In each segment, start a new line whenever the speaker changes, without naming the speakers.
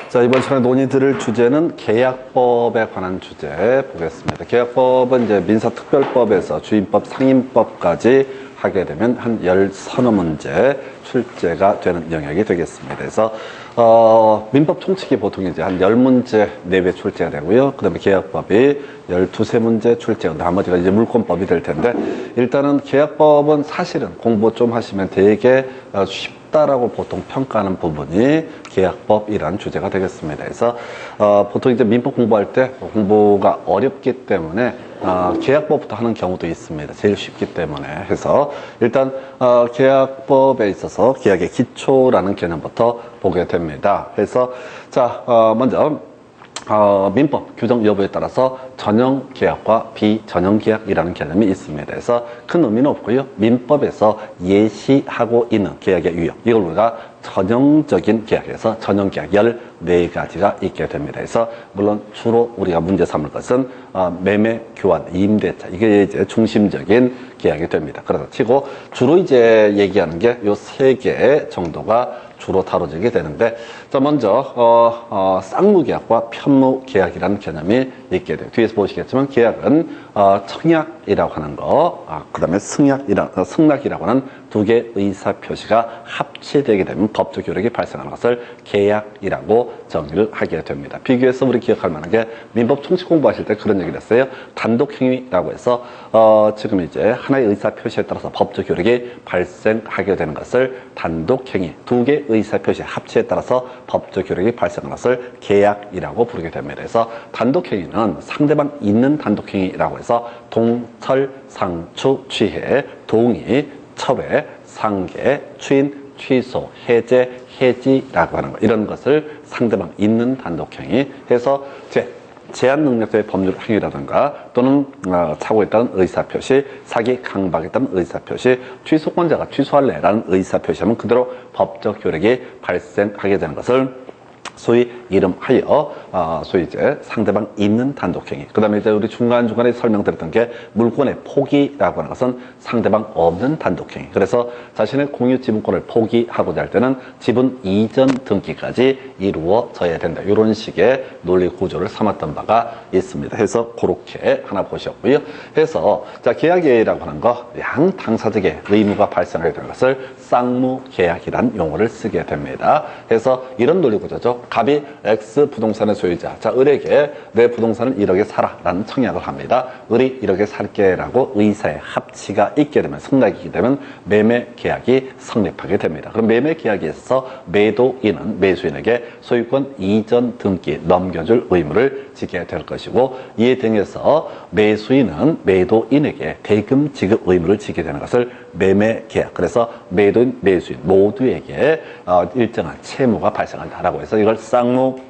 자, 이번 시간에 논의 드릴 주제는 계약법에 관한 주제 보겠습니다. 계약법은 이제 민사특별법에서 주임법, 상임법까지 하게 되면 한 10서너 문제 출제가 되는 영역이 되겠습니다. 그래서 민법 총칙이 보통 이제 한 10문제 내외 출제가 되고요. 그 다음에 계약법이 12~13문제 출제가, 나머지가 이제 물권법이 될 텐데, 일단은 계약법은 사실은 공부 좀 하시면 되게 쉽다라고 보통 평가하는 부분이 계약법이라는 주제가 되겠습니다. 그래서 보통 이제 민법 공부할 때 공부가 어렵기 때문에 계약법부터 하는 경우도 있습니다. 제일 쉽기 때문에. 해서 일단 계약법에 있어서 계약의 기초라는 개념부터 보게 됩니다. 그래서 자, 먼저 민법 규정 여부에 따라서 전형 계약과 비전형 계약이라는 개념이 있습니다. 그래서 큰 의미는 없고요. 민법에서 예시하고 있는 계약의 유형, 이걸 우리가 전형적인 계약에서 전형 계약 14가지가 있게 됩니다. 그래서 물론 주로 우리가 문제 삼을 것은 매매, 교환, 임대차, 이게 이제 중심적인 계약이 됩니다. 그래서 치고 주로 이제 얘기하는 게 요 3개 정도가 주로 다뤄지게 되는데, 자, 먼저 쌍무계약과 편무계약이라는 개념이 있게 돼요. 뒤에서 보시겠지만 계약은 청약이라고 하는 거, 그 다음에 승낙이라고 하는 두 개의 의사표시가 합치되게 되면 법적 효력이 발생하는 것을 계약이라고 정의를 하게 됩니다. 비교해서 우리 기억할 만한 게 민법 총칙 공부하실 때 그런 얘기를 했어요. 단독행위라고 해서 지금 이제 하나의 의사표시에 따라서 법적 효력이 발생하게 되는 것을 단독행위, 두 개의 의사표시 합치에 따라서 법적 효력이 발생하는 것을 계약이라고 부르게 됩니다. 그래서 단독행위는 상대방 있는 단독행위라고 해서 동철, 상추, 취해, 동의, 철회, 상계, 추인, 취소, 해제, 해지라고 하는 것, 이런 것을 상대방 있는 단독행위 해서 제한 능력자의 법률 행위라든가 또는 착오에 따른 의사표시, 사기, 강박에 따른 의사표시, 취소권자가 취소할래라는 의사표시하면 그대로 법적 효력이 발생하게 되는 것을 소위 이름하여 소위 이제 상대방 있는 단독행위. 그 다음에 이제 우리 중간중간에 설명드렸던 게 물권의 포기라고 하는 것은 상대방 없는 단독행위. 그래서 자신의 공유 지분권을 포기하고자 할 때는 지분 이전 등기까지 이루어져야 된다. 이런 식의 논리 구조를 삼았던 바가 있습니다. 해서 그렇게 하나 보셨고요. 해서 자, 계약이라고 하는 거, 양 당사자에게 의무가 발생하게 되는 것을 쌍무계약이라는 용어를 쓰게 됩니다. 그래서 이런 논리 구조죠. 갑이 X 부동산의 소유자, 자, 을에게 내 부동산을 1억에 사라 라는 청약을 합니다. 을이 1억에 살게 라고 의사의 합치가 있게 되면, 승낙이기 되면 매매 계약이 성립하게 됩니다. 그럼 매매 계약에 있어서 매도인은 매수인에게 소유권 이전 등기 넘겨줄 의무를 지게 될 것이고, 이에 등해서 매수인은 매도인에게 대금 지급 의무를 지게 되는 것을 매매 계약, 그래서 매도인, 매수인 모두에게 일정한 채무가 발생한다라고 해서 이걸 쌍무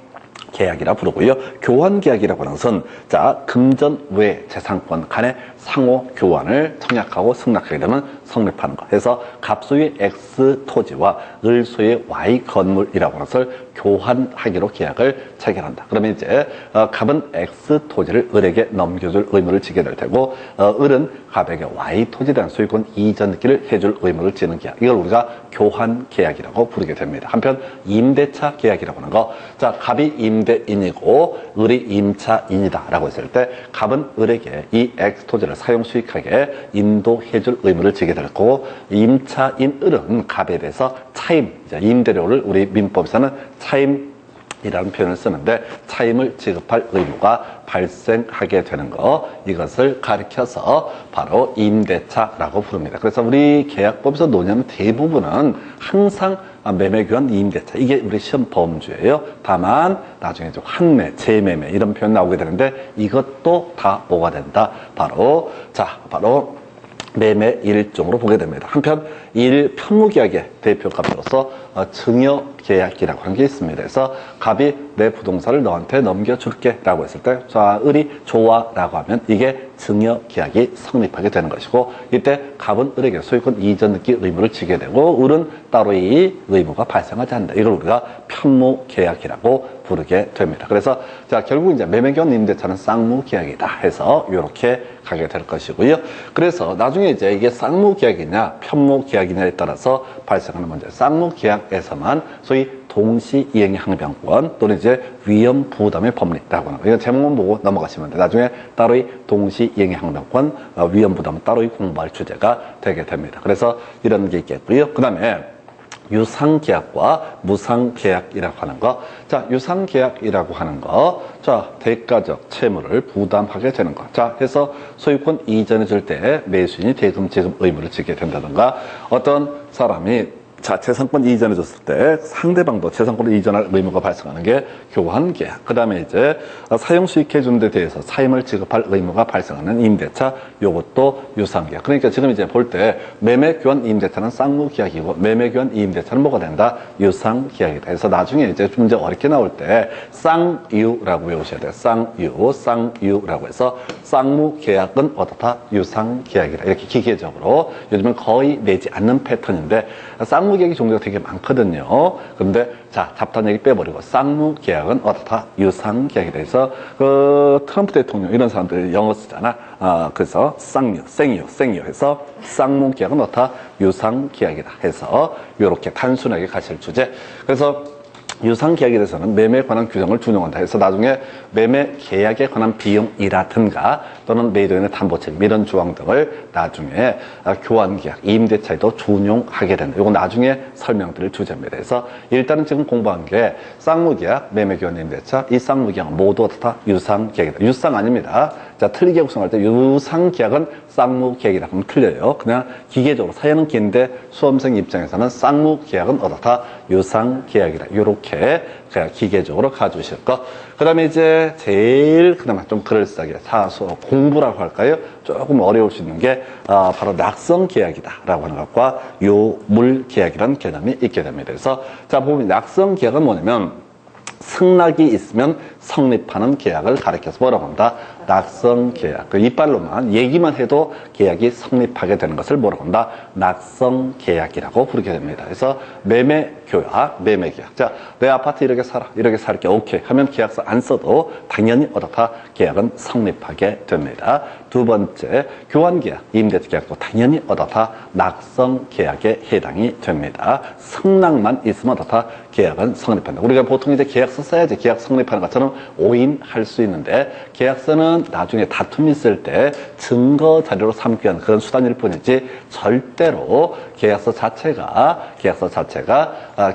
계약이라 부르고요. 교환 계약이라고 하는 것은 자, 금전 외 재산권 간의 상호 교환을 청약하고 승낙하게 되면 성립하는 것. 그래서 갑소유의 X 토지와 을소유의 Y 건물이라고 하는 것을 교환하기로 계약을 체결한다. 그러면 이제 갑은 X 토지를 을에게 넘겨줄 의무를 지게 될 테고, 을은 갑에게 Y 토지에 대한 소유권 이전기를 해줄 의무를 지는 계약, 이걸 우리가 교환 계약이라고 부르게 됩니다. 한편 임대차 계약이라고 하는 거, 자, 갑이 임대인이고 을이 임차인이다 라고 했을 때 갑은 을에게 이 X 토지를 사용 수익하게 인도해줄 의무를 지게 될 거고, 임차인 을은 갑에 대해서 차임, 임대료를 우리 민법에서는 차임이라는 표현을 쓰는데 차임을 지급할 의무가 발생하게 되는 거, 이것을 가리켜서 바로 임대차라고 부릅니다. 그래서 우리 계약법에서 논의하는 대부분은 항상 매매, 교환, 임대차, 이게 우리 시험 범주예요. 다만 나중에 좀 환매, 재매매 이런 표현 나오게 되는데, 이것도 다 뭐가 된다? 바로 매매 일종으로 보게 됩니다. 한편 편무계약의 대표값으로서 증여계약이라고 하는 게 있습니다. 그래서 갑이 내 부동산을 너한테 넘겨줄게 라고 했을 때, 자, 을이 좋아 라고 하면 이게 증여계약이 성립하게 되는 것이고, 이때 갑은 을에게 소유권 이전 등기 의무를 지게 되고, 을은 따로 이 의무가 발생하지 않는다. 이걸 우리가 편무계약이라고 부르게 됩니다. 그래서 자, 결국 이제 매매교환 임대차는 쌍무계약이다 해서 이렇게 가게 될 것이고요. 그래서 나중에 이제 이게 쌍무계약이냐 편무계약이냐에 따라서 발생하는 문제, 쌍무계약에서만 소위 소위 동시 이행의 항변권 또는 이제 위험 부담의 법리라고 하는 거. 이거 제목만 보고 넘어가시면 돼. 나중에 따로이 동시 이행의 항변권, 위험 부담은 따로이 공부할 주제가 되게 됩니다. 그래서 이런 게 있겠고요. 그 다음에 유상계약과 무상계약이라고 하는 거. 자, 유상계약이라고 하는 거. 자, 대가적 채무를 부담하게 되는 거. 자, 해서 소유권 이전해 줄 때 매수인이 대금 지급 의무를 지게 된다든가, 어떤 사람이 자, 재산권 이전해 줬을 때 상대방도 재산권을 이전할 의무가 발생하는 게 교환계약. 그 다음에 이제 사용 수익해 준 데 대해서 차임을 지급할 의무가 발생하는 임대차, 요것도 유상계약. 그러니까 지금 이제 볼 때 매매 교환 임대차는 쌍무계약이고 매매 교환 임대차는 뭐가 된다? 유상계약이다. 그래서 나중에 이제 좀 이제 어렵게 나올 때 쌍유라고 외우셔야 돼요. 쌍유라고 해서 쌍무계약은 어떻다? 유상계약이다. 이렇게 기계적으로 요즘은 거의 내지 않는 패턴인데 쌍무계약이 종류가 되게 많거든요. 그런데 자, 잡다한 얘기 빼버리고 쌍무계약은 어떻다? 유상계약이다. 해서 그 트럼프 대통령 이런 사람들 영어 쓰잖아. 그래서 생유 해서 쌍무계약은 어떻다? 유상계약이다. 해서 이렇게 단순하게 가실 주제. 그래서 유상계약에 대해서는 매매에 관한 규정을 준용한다 해서 나중에 매매 계약에 관한 비용이라든가 또는 매도인의 담보책임 이런 조항 등을 나중에 교환계약, 임대차에도 준용하게 된다. 이거 나중에 설명드릴 주제입니다. 그래서 일단은 지금 공부한 게 쌍무계약, 매매교환, 임대차 이 쌍무계약은 모두 다 유상계약이다. 유상 아닙니다. 자, 틀리게 구성할 때 유상계약은 쌍무계약이라 하면 틀려요. 그냥 기계적으로 사연은 긴데 수험생 입장에서는 쌍무계약은 어떻다? 유상계약이다. 요렇게 그냥 기계적으로 가주실 거. 그 다음에 이제 제일 그나마 좀 그럴싸하게 사소 공부라고 할까요? 조금 어려울 수 있는 게 바로 낙성계약이다 라고 하는 것과 요물계약이라는 개념이 있게 됩니다. 그래서 자, 보면 낙성계약은 뭐냐면 승낙이 있으면 성립하는 계약을 가리켜서 뭐라고 한다? 낙성계약. 그 이빨로만 얘기만 해도 계약이 성립하게 되는 것을 뭐라고 한다? 낙성계약이라고 부르게 됩니다. 그래서 매매교약, 매매계약. 자, 내 아파트 이렇게 살아, 이렇게 살게 오케이 하면 계약서 안 써도 당연히 어떻다? 계약은 성립하게 됩니다. 두 번째, 교환계약, 임대계약도 당연히 어떻다? 낙성계약에 해당이 됩니다. 승낙만 있으면 어떻다? 계약은 성립한다. 우리가 보통 이제 계약서 써야지 계약 성립하는 것처럼 오인할 수 있는데 계약서는 나중에 다툼이 있을 때 증거 자료로 삼기 위한 그런 수단일 뿐이지 절대로 계약서 자체가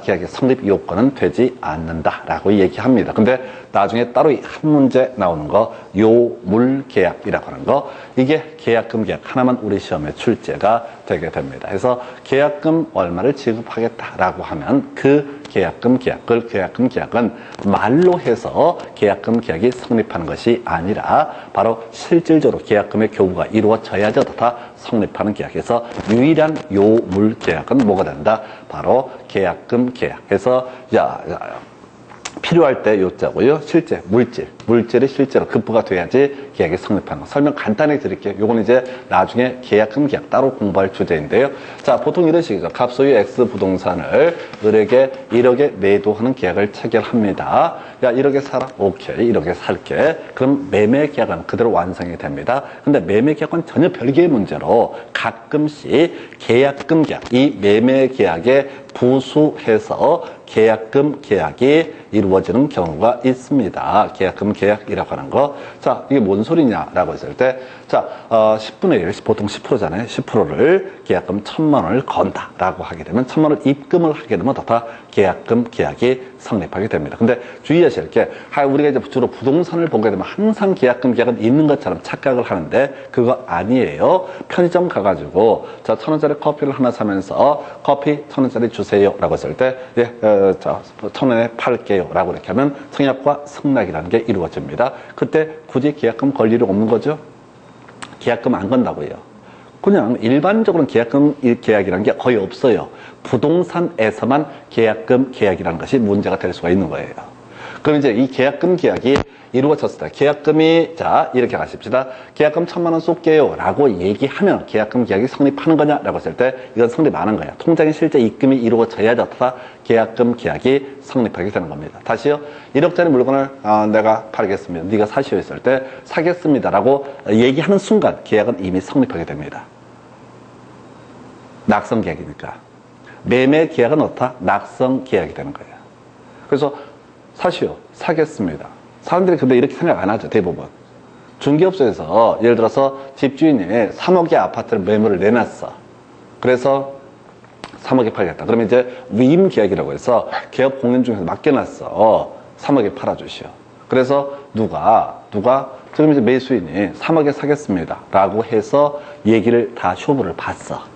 계약의 성립 요건은 되지 않는다라고 얘기합니다. 근데 나중에 따로 한 문제 나오는 거 요물계약이라고 하는 거 이게 계약금 계약 하나만 우리 시험에 출제가 되게 됩니다. 그래서 계약금 얼마를 지급하겠다라고 하면 그 계약금 계약은 말로 해서 계약금 계약이 성립하는 것이 아니라 바로 실질적으로 계약금의 교부가 이루어져야지 어떻다 성립하는 계약에서 유일한 요물 계약은 뭐가 된다? 바로 계약금 계약해서 필요할 때 요자고요. 실제 물질이 실제로 급부가 돼야지 계약이 성립하는 거. 설명 간단히 드릴게요. 요건 이제 나중에 계약금 계약 따로 공부할 주제인데요. 자, 보통 이런 식이죠. 갑소유 X 부동산을 을에게 1억에 매도하는 계약을 체결합니다. 야, 1억에 사라? 오케이. 1억에 살게. 그럼 매매 계약은 그대로 완성이 됩니다. 근데 매매 계약은 전혀 별개의 문제로 가끔씩 계약금 계약, 이 매매 계약에 부수해서 계약금 계약이 이루어지는 경우가 있습니다. 계약금 계약이라고 하는 거. 자, 이게 뭔 소리냐라고 했을 때, 자, 10분의 1, 보통 10%잖아요. 10%를 계약금 1,000만 원을 건다라고 하게 되면 1,000만 원 입금을 하게 되면 다 계약금 계약이 성립하게 됩니다. 근데 주의하실 게, 우리가 이제 주로 부동산을 보게 되면 항상 계약금 계약은 있는 것처럼 착각을 하는데 그거 아니에요. 편의점 가가지고, 자, 1,000원짜리 커피를 하나 사면서 커피 1,000원짜리 주세요라고 했을 때, 예, 1,000원에 팔게요 라고 이렇게 하면 청약과 승낙이라는 게 이루어집니다. 그때 굳이 계약금 걸 일이 없는 거죠. 계약금 안 건다고요. 그냥 일반적으로는 계약금 계약이라는 게 거의 없어요. 부동산에서만 계약금 계약이라는 것이 문제가 될 수가 있는 거예요. 그럼 이제 이 계약금 계약이 이루어졌을 때 계약금이, 자, 이렇게 가십시다. 계약금 1,000만 원 쏠게요 라고 얘기하면 계약금 계약이 성립하는 거냐라고 했을 때 이건 성립 안 한 거야. 통장에 실제 입금이 이루어져야 다 계약금 계약이 성립하게 되는 겁니다. 다시요. 1억짜리 물건을 내가 팔겠습니다. 네가 사시오 했을 때 사겠습니다 라고 얘기하는 순간 계약은 이미 성립하게 됩니다. 낙성 계약이니까. 매매 계약은 어떻다? 낙성 계약이 되는 거예요. 그래서 사시오. 사겠습니다. 사람들이 근데 이렇게 생각 안 하죠. 대부분. 중개업소에서 예를 들어서 집주인이 3억의 아파트를 매물을 내놨어. 그래서 3억에 팔겠다. 그러면 이제 위임계약이라고 해서 개업 공연 중에서 맡겨놨어. 3억에 팔아주시오. 그래서 누가 지금 이제 매수인이 3억에 사겠습니다 라고 해서 얘기를 다 쇼부를 봤어.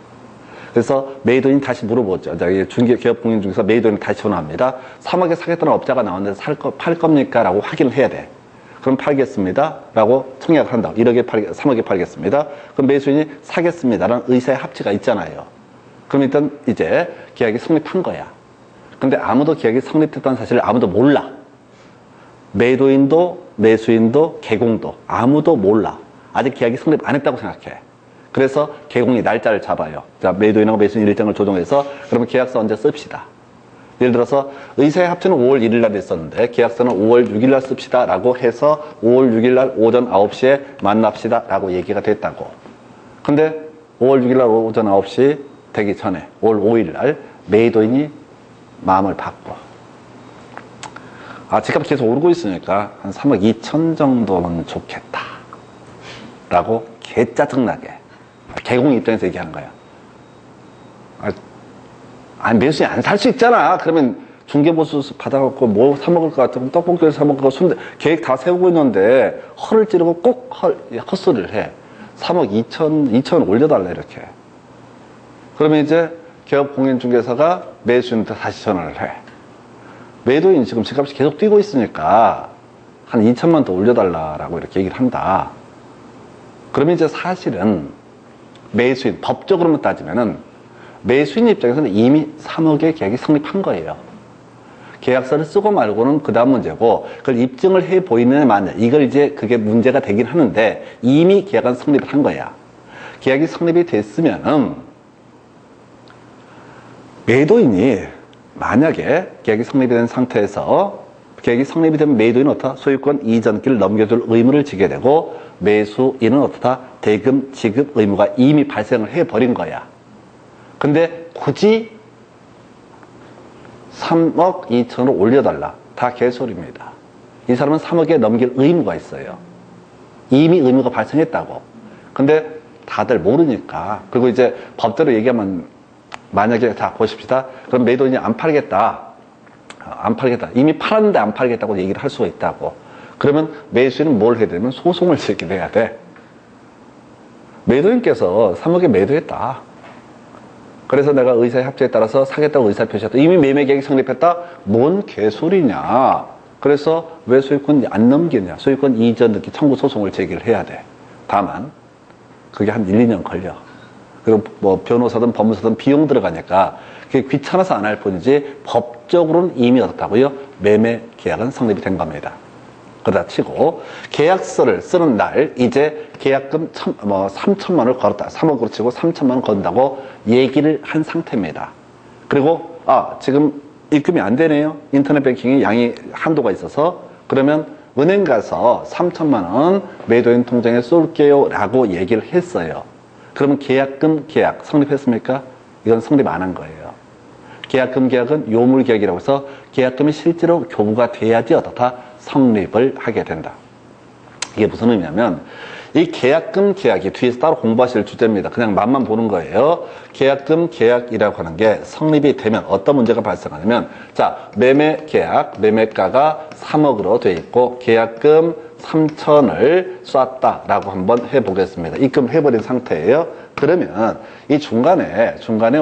그래서 매도인 다시 물어보죠. 중개 개업 공연 중에서 매도인 다시 전화합니다. 3억에 사겠다는 업자가 나왔는데 팔 겁니까? 라고 확인을 해야 돼. 그럼 팔겠습니다 라고 청약을 한다. 3억에 팔겠습니다. 그럼 매수인이 사겠습니다 라는 의사의 합치가 있잖아요. 그럼 일단 이제 계약이 성립한 거야. 근데 아무도 계약이 성립했다는 사실을 아무도 몰라. 매도인도 매수인도 개공도 아무도 몰라. 아직 계약이 성립 안 했다고 생각해. 그래서 개공이 날짜를 잡아요. 자, 매도인하고 매수인 일정을 조정해서 그러면 계약서 언제 씁시다. 예를 들어서 의사의 합치는 5월 1일 날 있었는데 계약서는 5월 6일 날 씁시다 라고 해서 5월 6일 날 오전 9시에 만납시다 라고 얘기가 됐다고. 근데 5월 6일 날 오전 9시 되기 전에 5월 5일 날 매도인이 마음을 바꿔. 집값 계속 오르고 있으니까 한 3억 2천 정도는 좋겠다 라고 개짜증나게 개공 입장에서 얘기하는 거야. 매수인이 안 살 수 있잖아. 그러면 중개보수 받아갖고 뭐 사먹을 것 같으면 떡볶이를 사먹고 순대 계획 다 세우고 있는데 허를 찌르고 꼭 헛소리를 해. 3억 2천 올려달라 이렇게. 그러면 이제 개업공인중개사가 매수인한테 다시 전화를 해. 매도인 지금 집값이 계속 뛰고 있으니까 한 2천만 더 올려달라라고 이렇게 얘기를 한다. 그러면 이제 사실은 매수인, 법적으로만 따지면은 매수인 입장에서는 이미 3억의 계약이 성립한 거예요. 계약서를 쓰고 말고는 그 다음 문제고, 그걸 입증을 해 보이느냐 마냐, 이걸 이제 그게 문제가 되긴 하는데 이미 계약은 성립을 한 거야. 계약이 성립이 됐으면은 매도인이 만약에 계약이 성립이 된 상태에서 계약이 성립이 되면 매도인은 어떻다? 소유권 이전기를 넘겨줄 의무를 지게 되고 매수인은 어떻다? 대금 지급 의무가 이미 발생을 해버린 거야. 근데 굳이 3억 2천으로 올려달라. 다 개소리입니다. 이 사람은 3억에 넘길 의무가 있어요. 이미 의무가 발생했다고. 근데 다들 모르니까. 그리고 이제 법대로 얘기하면 만약에 자 보십시다. 그럼 매도인이 안 팔겠다. 이미 팔았는데 안 팔겠다고 얘기를 할 수가 있다고. 그러면 매수인은 뭘 해야 되냐면 소송을 제기를 해야 돼. 매도인께서 3억에 매도했다. 그래서 내가 의사의 합치에 따라서 사겠다고 의사 표시했다. 이미 매매 계약이 성립했다? 뭔 개소리냐. 그래서 왜 소유권 안 넘기냐. 소유권 이전 등기 청구 소송을 제기를 해야 돼. 다만 그게 한 1, 2년 걸려. 그리고 뭐 변호사든 법무사든 비용 들어가니까 그게 귀찮아서 안 할 뿐이지 법적으로는 이미 어떻다고요? 매매 계약은 성립이 된 겁니다. 그러다 치고 계약서를 쓰는 날 이제 계약금 3천만 원을 걸었다. 3억으로 치고 3천만 원 건다고 얘기를 한 상태입니다. 그리고 지금 입금이 안 되네요. 인터넷 뱅킹이 양이 한도가 있어서 그러면 은행 가서 3천만 원 매도인 통장에 쏠게요 라고 얘기를 했어요. 그러면 계약금 계약 성립했습니까? 이건 성립 안 한 거예요. 계약금 계약은 요물계약이라고 해서 계약금이 실제로 교부가 돼야지 어떻다? 성립을 하게 된다. 이게 무슨 의미냐면 이 계약금 계약이 뒤에서 따로 공부하실 주제입니다. 그냥 맛만 보는 거예요. 계약금 계약이라고 하는 게 성립이 되면 어떤 문제가 발생하냐면 자 매매 계약 매매가가 3억으로 돼 있고 계약금 3천을 쐈다라고 한번 해보겠습니다. 입금을 해버린 상태예요. 그러면 이 중간에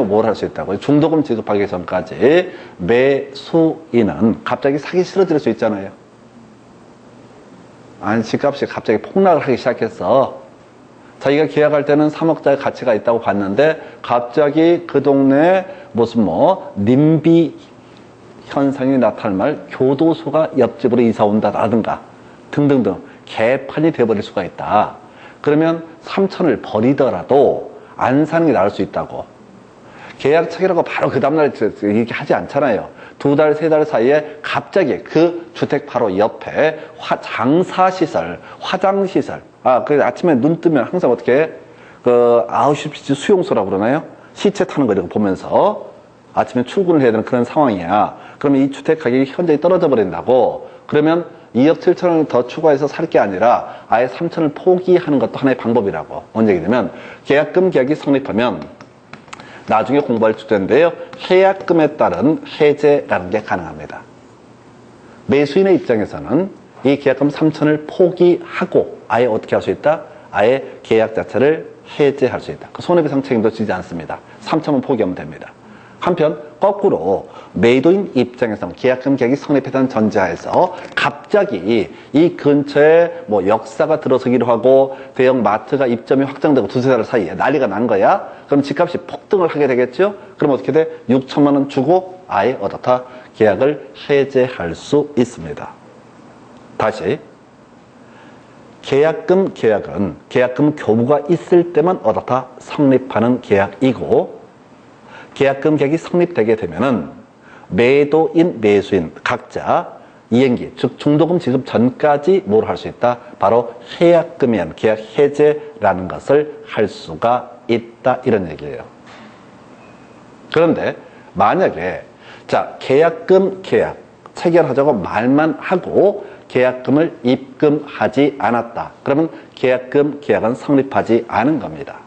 뭘 할 수 있다고요? 중도금 지급하기 전까지 매수인은 갑자기 사기 싫어질 수 있잖아요. 집값이 갑자기 폭락을 하기 시작했어. 자기가 계약할 때는 3억짜리 가치가 있다고 봤는데 갑자기 그 동네에 무슨 님비 현상이 나타날 말 교도소가 옆집으로 이사 온다라든가 등등등 개판이 돼버릴 수가 있다. 그러면 3천을 버리더라도 안 사는 게 나을 수 있다고. 계약 체결하고 바로 그 다음날 이렇게 하지 않잖아요. 2달, 3달 사이에 갑자기 그 주택 바로 옆에 장사시설, 화장시설. 그 아침에 눈 뜨면 항상 어떻게, 아우슈비츠 수용소라고 그러나요? 시체 타는 거 이렇게 보면서 아침에 출근을 해야 되는 그런 상황이야. 그럼 이 주택 가격이 현저히 떨어져 버린다고. 그러면 2억 7천원을 더 추가해서 살 게 아니라 아예 3천을 포기하는 것도 하나의 방법이라고. 뭔 얘기냐면 계약금 계약이 성립하면 나중에 공부할 주제인데요. 해약금에 따른 해제라는 게 가능합니다. 매수인의 입장에서는 이 계약금 3천을 포기하고 아예 어떻게 할 수 있다? 아예 계약 자체를 해제할 수 있다. 그 손해배상 책임도 지지 않습니다. 3천만 포기하면 됩니다. 한편 거꾸로 매도인 입장에서는 계약금 계약이 성립했다는 전제하에서 갑자기 이 근처에 뭐 역사가 들어서기로 하고 대형 마트가 입점이 확장되고 두세 달 사이에 난리가 난 거야. 그럼 집값이 폭등을 하게 되겠죠. 그럼 어떻게 돼? 6천만 원 주고 아예 어떻다? 계약을 해제할 수 있습니다. 다시 계약금 계약은 계약금 교부가 있을 때만 어떻다? 성립하는 계약이고 계약금 계약이 성립되게 되면은 매도인 매수인 각자 이행기 즉 중도금 지급 전까지 뭘 할 수 있다? 바로 해약금에 의한 계약 해제라는 것을 할 수가 있다 이런 얘기예요. 그런데 만약에 자 계약금 계약 체결하자고 말만 하고 계약금을 입금하지 않았다. 그러면 계약금 계약은 성립하지 않은 겁니다.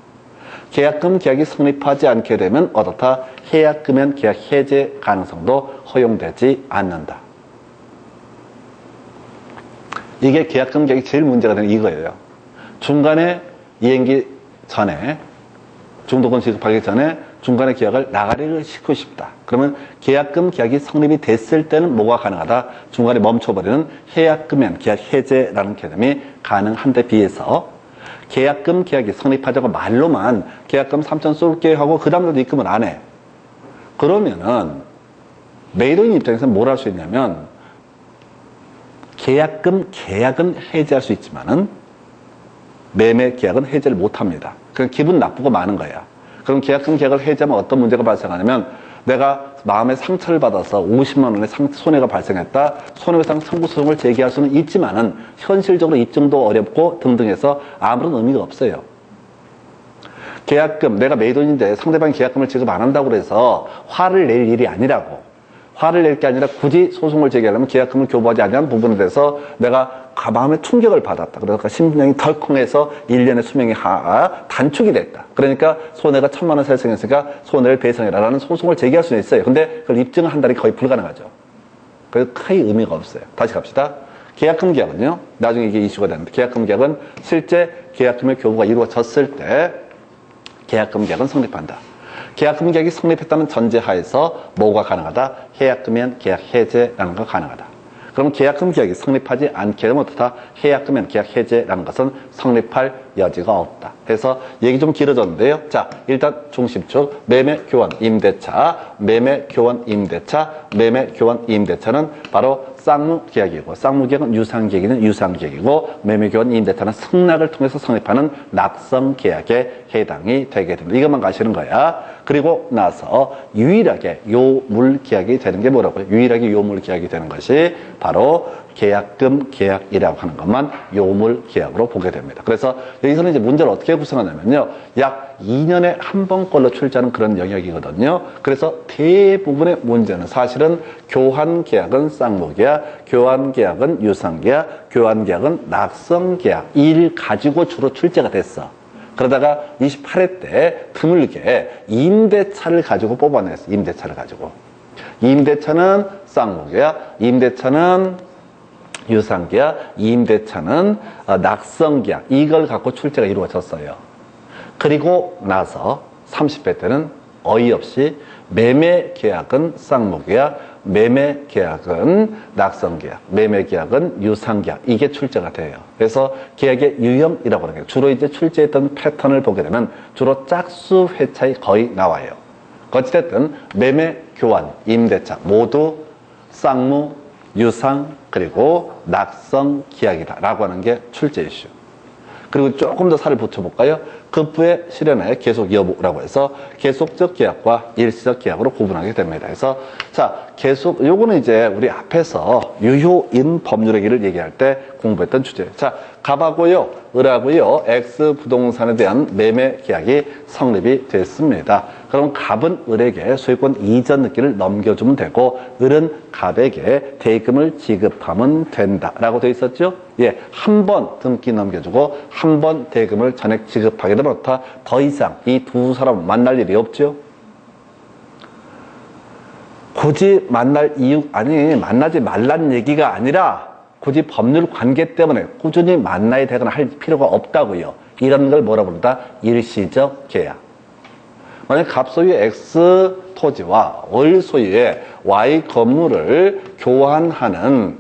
계약금 계약이 성립하지 않게 되면 어떻다? 해약금엔 계약 해제 가능성도 허용되지 않는다. 이게 계약금 계약이 제일 문제가 되는 이거예요. 중간에 이행기 전에 중도금 지급하기 전에 중간에 계약을 나가리를 시키고 싶다. 그러면 계약금 계약이 성립이 됐을 때는 뭐가 가능하다? 중간에 멈춰버리는 해약금엔 계약 해제라는 개념이 가능한데 비해서 계약금 계약이 성립하자고 말로만 계약금 3천 쏠게 하고 그 다음부터 입금을 안 해. 그러면은 매도인 입장에서는 뭘 할 수 있냐면 계약금 계약은 해제할 수 있지만은 매매 계약은 해제를 못 합니다. 그냥 기분 나쁘고 마는 거야. 그럼 계약금 계약을 해제하면 어떤 문제가 발생하냐면 내가 마음의 상처를 받아서 50만 원의 손해가 발생했다. 손해배상 청구 소송을 제기할 수는 있지만은 현실적으로 입증도 어렵고 등등해서 아무런 의미가 없어요. 계약금, 내가 매도인인데 상대방이 계약금을 지급 안 한다고 그래서 화를 낼 일이 아니라고. 화를 낼 게 아니라 굳이 소송을 제기하려면 계약금을 교부하지 않는 부분에 대해서 내가 마음의 충격을 받았다. 그러니까 심장이 덜컹해서 1년의 수명이 단축이 됐다. 그러니까 손해가 1,000만 원 발생했으니까 손해를 배상해라라는 소송을 제기할 수는 있어요. 근데 그걸 입증을 한다는 게 거의 불가능하죠. 그래서 크게 의미가 없어요. 다시 갑시다. 계약금 계약은요. 나중에 이게 이슈가 되는데 계약금 계약은 실제 계약금의 교부가 이루어졌을 때 계약금 계약은 성립한다. 계약금 계약이 성립했다는 전제하에서 뭐가 가능하다? 해약금엔 계약 해제라는 거 가능하다. 그럼 계약금 계약이 성립하지 않게 되면 어떻다? 해약금엔 계약 해제라는 것은 성립할 여지가 없다. 그래서 얘기 좀 길어졌는데요. 자, 일단 중심축 매매 교환 임대차, 매매 교환 임대차, 매매 교환 임대차는 바로 쌍무 계약이고 쌍무 계약은 유상 계약이는 유상 계약이고 매매 교환 임대차는 승낙을 통해서 성립하는 낙성 계약에 해당이 되게 됩니다. 이것만 가시는 거야. 그리고 나서 유일하게 요물 계약이 되는 게 뭐라고요? 유일하게 요물 계약이 되는 것이 바로 계약금 계약이라고 하는 것만 요물 계약으로 보게 됩니다. 그래서 여기서는 이제 문제를 어떻게 구성하냐면요. 약 2년에 한 번꼴로 출제하는 그런 영역이거든요. 그래서 대부분의 문제는 사실은 교환 계약은 쌍무 계약, 교환 계약은 유상 계약, 교환 계약은 낙성 계약 일 가지고 주로 출제가 됐어. 그러다가 28회 때 드물게 임대차를 가지고 뽑아냈어. 임대차를 가지고. 임대차는 쌍무 계약, 임대차는 유상계약, 임대차는 낙성계약 이걸 갖고 출제가 이루어졌어요. 그리고 나서 30회 때는 어이없이 매매계약은 쌍무계약, 매매계약은 낙성계약, 매매계약은 유상계약 이게 출제가 돼요. 그래서 계약의 유형이라고 하는 게 주로 이제 출제했던 패턴을 보게 되면 주로 짝수 회차에 거의 나와요. 어찌됐든 매매, 교환, 임대차 모두 쌍무, 유상, 그리고 낙성 계약이다라고 하는 게 출제 이슈. 그리고 조금 더 살을 붙여볼까요? 급부의 실현의 계속 여부라고 해서 계속적 계약과 일시적 계약으로 구분하게 됩니다. 그래서 자 계속, 요거는 이제 우리 앞에서 유효인 법률행위를 얘기할 때 공부했던 주제예요. 자, 갑하고요, 을하고요, X 부동산에 대한 매매 계약이 성립이 됐습니다. 그럼 갑은 을에게 소유권 이전 등기를 넘겨주면 되고, 을은 갑에게 대금을 지급하면 된다라고 되어 있었죠? 예, 한 번 등기 넘겨주고, 한 번 대금을 전액 지급하게 되면 더 이상 이 두 사람 만날 일이 없죠? 굳이 만날 이유, 아니, 만나지 말란 얘기가 아니라 굳이 법률 관계 때문에 꾸준히 만나야 되거나 할 필요가 없다고요. 이런 걸 뭐라 부른다? 일시적 계약. 만약 갑 소유의 X 토지와 을 소유의 Y 건물을 교환하는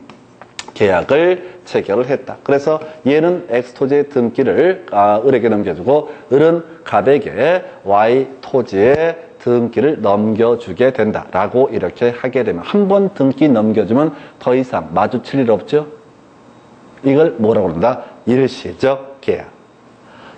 계약을 체결을 했다. 그래서 얘는 X 토지의 등기를 을에게 넘겨주고, 을은 갑에게 Y 토지의 등기를 넘겨주게 된다라고 이렇게 하게 되면, 한 번 등기 넘겨주면 더 이상 마주칠 일 없죠? 이걸 뭐라고 그런다? 일시적 계약.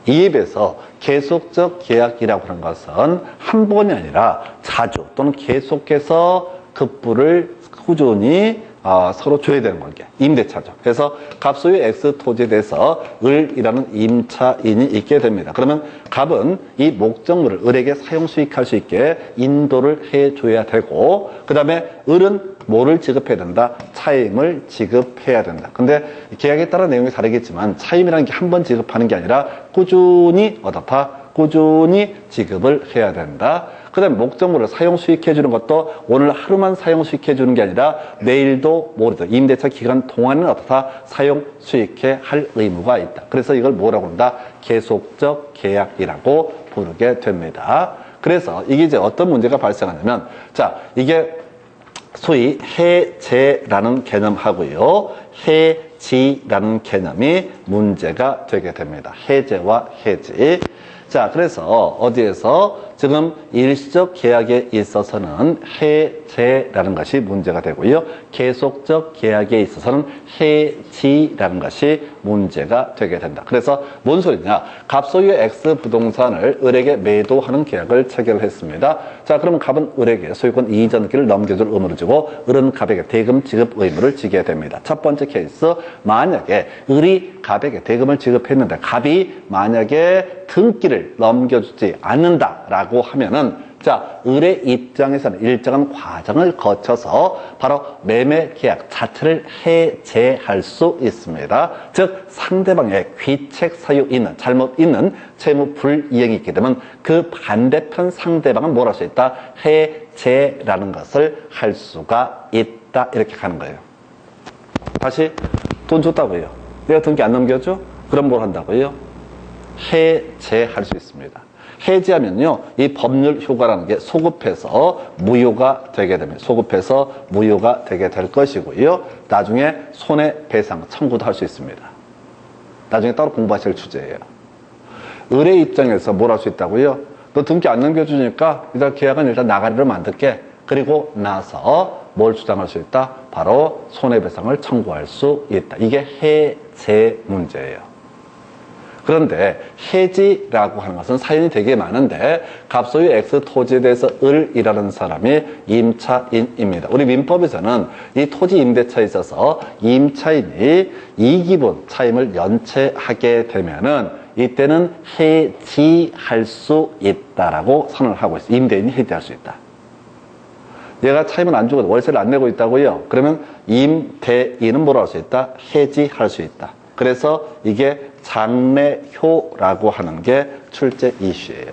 이에 비해서 계속적 계약이라고 하는 것은 한 번이 아니라 자주 또는 계속해서 급부를 꾸준히 서로 줘야 되는 관계, 임대차죠. 그래서 갑 소유 X 토지에 대해서 을이라는 임차인이 있게 됩니다. 그러면 갑은 이 목적물을 을에게 사용 수익할 수 있게 인도를 해줘야 되고, 그 다음에 을은 뭐를 지급해야 된다? 차임을 지급해야 된다. 근데 계약에 따라 내용이 다르겠지만 차임이라는 게 한 번 지급하는 게 아니라 꾸준히 어떻다? 꾸준히 지급을 해야 된다. 그 다음에 목적물을 사용 수익해 주는 것도 오늘 하루만 사용 수익해 주는 게 아니라 내일도 모레도 임대차 기간 동안은 어떻다? 사용 수익해 할 의무가 있다. 그래서 이걸 뭐라고 한다? 계속적 계약이라고 부르게 됩니다. 그래서 이게 이제 어떤 문제가 발생하냐면, 자, 이게 소위 해제라는 개념하고요, 해지라는 개념이 문제가 되게 됩니다. 해제와 해지. 자, 그래서 어디에서 지금 일시적 계약에 있어서는 해제라는 것이 문제가 되고요, 계속적 계약에 있어서는 해지라는 것이 문제가 되게 된다. 그래서 뭔 소리냐? 갑 소유의 X 부동산을 을에게 매도하는 계약을 체결했습니다. 자, 그러면 갑은 을에게 소유권 이전기를 넘겨줄 의무를 주고, 을은 갑에게 대금 지급 의무를 지게 됩니다. 첫 번째 케이스, 만약에 을이 갑에게 대금을 지급했는데 갑이 만약에 등기를 넘겨주지 않는다라고 하면은, 자, 을의 입장에서는 일정한 과정을 거쳐서 바로 매매 계약 자체를 해제할 수 있습니다. 즉, 상대방의 귀책 사유 있는, 잘못 있는 채무 불이행이 있게 되면 그 반대편 상대방은 뭘 할 수 있다? 해제라는 것을 할 수가 있다. 이렇게 가는 거예요. 다시, 돈 줬다고요. 내가 등기 안 넘겨줘? 그럼 뭘 한다고요? 해제할 수 있습니다. 해제하면요, 이 법률 효과라는 게 소급해서 무효가 되게 됩니다. 소급해서 무효가 되게 될 것이고요, 나중에 손해배상 청구도 할 수 있습니다. 나중에 따로 공부하실 주제예요. 을의 입장에서 뭘 할 수 있다고요? 너 등기 안 넘겨주니까 일단 계약은 일단 나가리로 만들게. 그리고 나서 뭘 주장할 수 있다? 바로 손해배상을 청구할 수 있다. 이게 해제 문제예요. 그런데 해지라고 하는 것은 사연이 되게 많은데, 갑소유 X 토지에 대해서 을이라는 사람이 임차인입니다. 우리 민법에서는 이 토지 임대차에 있어서 임차인이 이기분 차임을 연체하게 되면은 이때는 해지할 수 있다라고 선언을 하고 있어요. 임대인이 해지할 수 있다. 얘가 차임을 안 주고 월세를 안 내고 있다고요? 그러면 임대인은 뭐라 할 수 있다? 해지할 수 있다. 그래서 이게 장래효라고 하는 게 출제 이슈예요.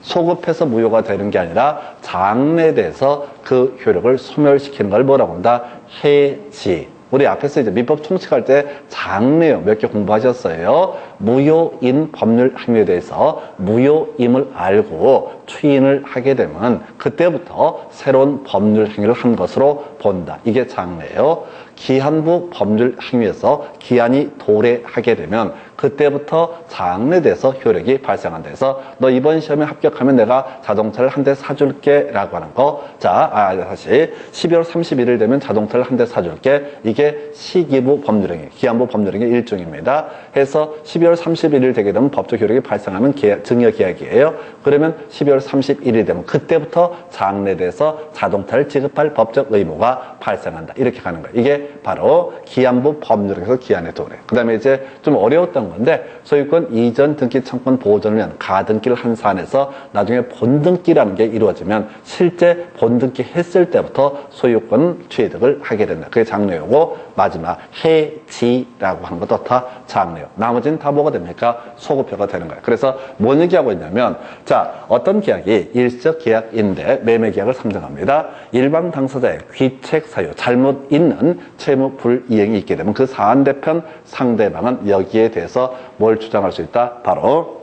소급해서 무효가 되는 게 아니라 장래돼서 그 효력을 소멸시키는 걸 뭐라고 한다? 해지. 우리 앞에서 이제 민법 총칙할 때 장래요 몇 개 공부하셨어요. 무효인 법률 행위에 대해서 무효임을 알고 추인을 하게 되면 그때부터 새로운 법률 행위를 한 것으로 본다. 이게 장래요. 기한부 법률 행위에서 기한이 도래하게 되면 그때부터 장래돼서 효력이 발생한다 해서 너 이번 시험에 합격하면 내가 자동차를 한 대 사줄게 라고 하는 거. 자, 다시 12월 31일 되면 자동차를 한 대 사줄게. 이게 시기부 법률행위, 기한부 법률행위 일종입니다. 해서 12월 31일 되게 되면 법적 효력이 발생하면 증여계약이에요. 그러면 12월 31일 되면 그때부터 장래돼서 자동차를 지급할 법적 의무가 발생한다. 이렇게 가는 거예요. 이게 바로 기한부 법률에서 기한의 도래. 그 다음에 이제 좀 어려웠던 건데 소유권 이전 등기 청권 보존을 위한 가등기를 한 사안에서 나중에 본등기라는 게 이루어지면 실제 본등기 했을 때부터 소유권 취득을 하게 된다. 그게 장래요고 마지막 해지라고 하는 것도 다 장래요. 나머지는 다 뭐가 됩니까? 소급표가 되는 거예요. 그래서 뭔 얘기하고 있냐면 자, 어떤 계약이 일시적 계약인데 매매 계약을 상정합니다. 일반 당사자의 귀책 사유, 잘못 있는 채무 불이행이 있게 되면 그 사안대편 상대방은 여기에 대해서 뭘 주장할 수 있다? 바로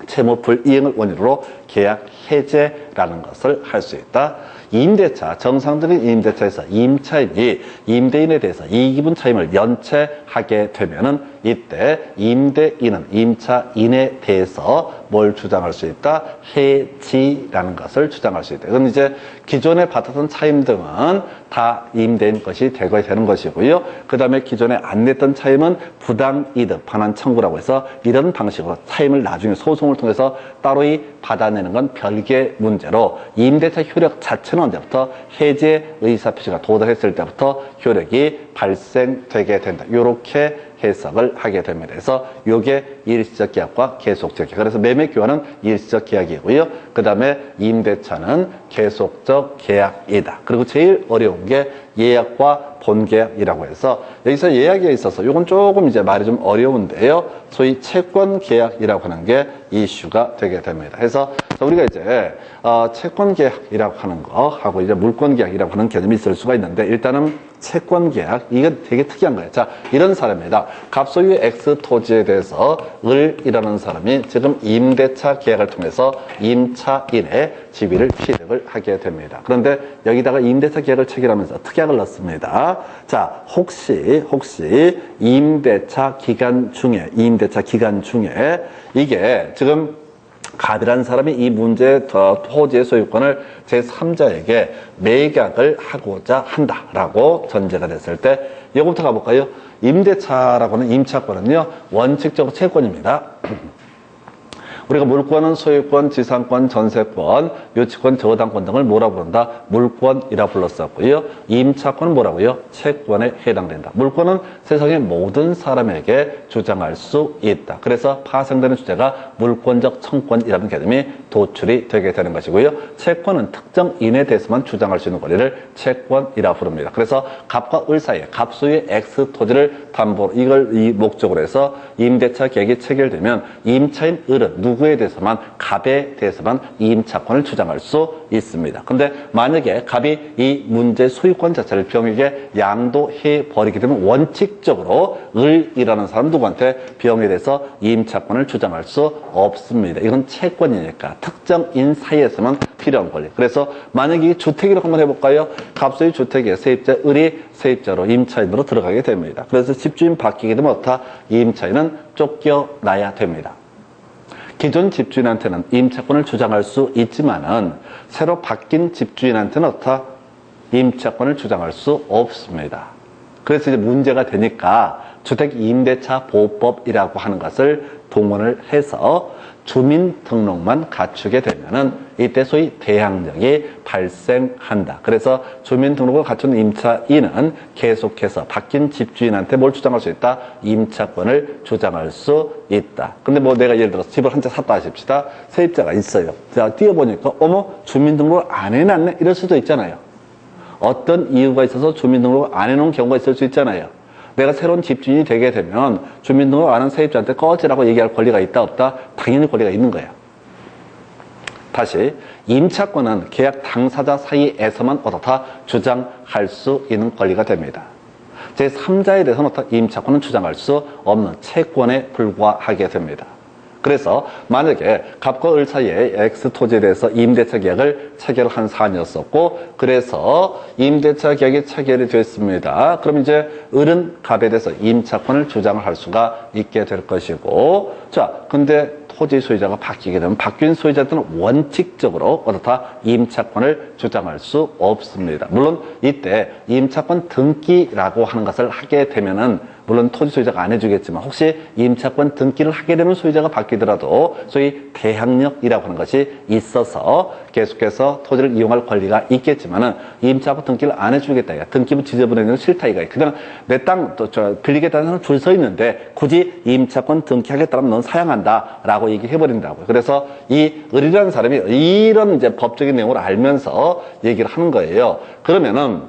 채무 불이행을 원인으로 계약 해제라는 것을 할 수 있다. 임대차, 정상적인 임대차에서 임차인이 임대인에 대해서 이익이분 차임을 연체하게 되면은 이때 임대인은 임차인에 대해서 뭘 주장할 수 있다? 해지라는 것을 주장할 수 있다. 이건 이제 기존에 받았던 차임 등은 다 임대인 것이 되고 되는 것이고요. 그 다음에 기존에 안 냈던 차임은 부당이득 반환 청구라고 해서 이런 방식으로 차임을 나중에 소송을 통해서 따로이 받아내는 건 별개의 문제로 임대차 효력 자체는 언제부터 해제 의사표시가 도달했을 때부터 효력이 발생되게 된다. 이렇게 해석을 하게 됩니다. 그래서 이게 일시적 계약과 계속적 계약. 그래서 매매 교환은 일시적 계약이고요. 그 다음에 임대차는 계속적 계약이다. 그리고 제일 어려운 게 예약과 본계약이라고 해서 여기서 예약에 있어서 이건 조금 이제 말이 좀 어려운데요. 소위 채권 계약이라고 하는 게 이슈가 되게 됩니다. 그래서 우리가 이제 채권 계약이라고 하는 거 하고 이제 물권 계약이라고 하는 개념이 있을 수가 있는데 일단은 채권 계약 이게 되게 특이한 거예요. 자, 이런 사람입니다. 갑소유의 X 토지에 대해서 을이라는 사람이 지금 임대차 계약을 통해서 임차인의 지위를 취득을 하게 됩니다. 그런데 여기다가 임대차 계약을 체결하면서 특약을 넣습니다. 자, 혹시 임대차 기간 중에 이게 지금 갑이라는 사람이 이 문제의 토지의 소유권을 제3자에게 매각을 하고자 한다라고 전제가 됐을 때 이거부터 가볼까요? 임대차라고 하는 임차권은요 원칙적으로 채권입니다. 우리가 물권은 소유권, 지상권, 전세권, 요치권, 저당권 등을 뭐라 부른다? 물권이라 불렀었고요. 임차권은 뭐라고요? 채권에 해당된다. 물권은 세상의 모든 사람에게 주장할 수 있다. 그래서 파생되는 주제가 물권적 청권이라는 개념이 도출이 되게 되는 것이고요. 채권은 특정인에 대해서만 주장할 수 있는 권리를 채권이라 부릅니다. 그래서 갑과 을 사이에 갑소유의 X 토지를 담보로 이 목적으로 해서 임대차 계약이 체결되면 임차인 을은 누구에 대해서만 갑에 대해서만 임차권을 주장할 수 있습니다. 그런데 만약에 갑이 이 문제 소유권 자체를 병에게 양도해 버리게 되면 원칙적으로 을이라는 사람 누구한테 병에 대해서 임차권을 주장할 수 없습니다. 이건 채권이니까 특정인 사이에서만 필요한 권리. 그래서 만약에 주택이라고 한번 해볼까요? 갑소유 주택에 세입자 을이 세입자로 임차인으로 들어가게 됩니다. 그래서 집주인 바뀌게 되면 어떻다? 임차인은 쫓겨나야 됩니다. 기존 집주인한테는 임차권을 주장할 수 있지만은 새로 바뀐 집주인한테는 어떻다? 임차권을 주장할 수 없습니다. 그래서 이제 문제가 되니까 주택임대차 보호법이라고 하는 것을 동원을 해서 주민등록만 갖추게 되면은 이때 소위 대항력이 발생한다. 그래서 주민등록을 갖춘 임차인은 계속해서 바뀐 집주인한테 뭘 주장할 수 있다? 임차권을 주장할 수 있다. 근데 뭐 내가 예를 들어서 집을 한 채 샀다 하십시다. 세입자가 있어요. 자, 뛰어보니까 어머 주민등록을 안 해놨네? 이럴 수도 있잖아요. 어떤 이유가 있어서 주민등록을 안 해놓은 경우가 있을 수 있잖아요. 내가 새로운 집주인이 되게 되면 주민등록 안 한 세입자한테 꺼지라고 얘기할 권리가 있다 없다? 당연히 권리가 있는 거예요. 다시 임차권은 계약 당사자 사이에서만 어떻다 주장할 수 있는 권리가 됩니다. 제3자에 대해서는 어떻다 임차권은 주장할 수 없는 채권에 불과하게 됩니다. 그래서 만약에 갑과 을 사이에 X 토지에 대해서 임대차 계약을 체결한 사안이었었고, 그래서 임대차 계약이 체결이 됐습니다. 그럼 이제 을은 갑에 대해서 임차권을 주장을 할 수가 있게 될 것이고, 자, 근데 토지 소유자가 바뀌게 되면 바뀐 소유자들은 원칙적으로 어떻다? 임차권을 주장할 수 없습니다. 물론 이때 임차권 등기라고 하는 것을 하게 되면은 물론 토지 소유자가 안 해주겠지만 혹시 임차권 등기를 하게 되면 소유자가 바뀌더라도 소위 대항력이라고 하는 것이 있어서 계속해서 토지를 이용할 권리가 있겠지만은 임차권 등기를 안 해주겠다. 등기부 지저분해는 싫다 이거야. 그냥 내 땅 빌리겠다는 줄 서 있는데 굳이 임차권 등기하겠다면 넌 사양한다라고 얘기해버린다고요. 그래서 이 을이라는 사람이 이런 이제 법적인 내용을 알면서 얘기를 하는 거예요. 그러면은